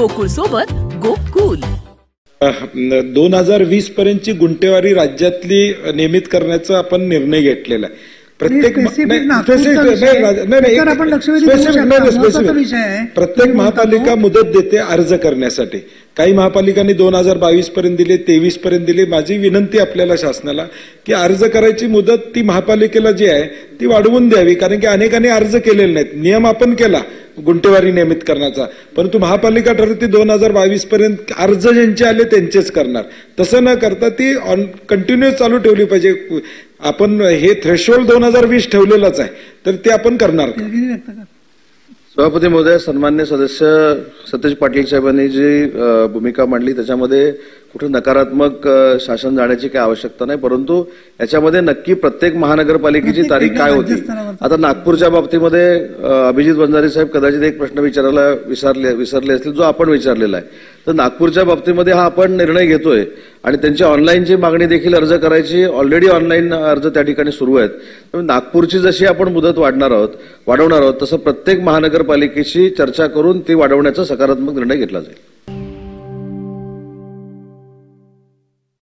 गोकुळ सोबत गोकुल. 2020 पर्यंतची गुंठेवारी राज्यातली नियमित करण्याचा आपण निर्णय घेतलेला आहे. प्रत्येक महापालिका मुदत देते अर्ज करण्यासाठी. काही महापालिकांनी 2022 पर्यंत दिले, 23 पर्यंत दिले. माझी विनंती आपल्याला शासनाला की अर्ज करायची मुदत ती महापालिकेला जी आहे ती वाढवून द्यावी, कारण की अनेकांनी अर्ज केलेले नाहीत. नियम आपण केला गुंठेवारी नियमित करण्याचा, परंतु महापालिका ठरवते 2022 पर्यंत अर्ज ज्यांचे आले त्यांचेच करणार. तसं न करता ती कंटिन्युअस चालू ठेवली पाहिजे. आपण हे थ्रेशोल्ड 2020 ठेवलेलंच आहे, तर ते आपण करणार. सभापती महोदय, सन्मान्य सदस्य सतेज पाटील साहेबांनी जी भूमिका मांडली त्याच्यामध्ये कुठे नकारात्मक शासन जाण्याची काही आवश्यकता नाही, परंतु याच्यामध्ये नक्की प्रत्येक महानगरपालिकेची तारीख काय होती. आता नागपूरच्या बाबतीमध्ये अभिजित बंजारे साहेब कदाचित एक प्रश्न विचारायला विसरले असतील, जो आपण विचारलेला आहे. तर नागपूरच्या बाबतीमध्ये हा आपण निर्णय घेतोय आणि त्यांची ऑनलाईनची मागणी देखील अर्ज करायची ऑलरेडी ऑनलाईन अर्ज त्या ठिकाणी सुरू आहेत. त्यामुळे नागपूरची जशी आपण मुदत वाढवणार आहोत तसं प्रत्येक महानगरपालिकेशी चर्चा करून ती वाढवण्याचा सकारात्मक निर्णय घेतला जाईल.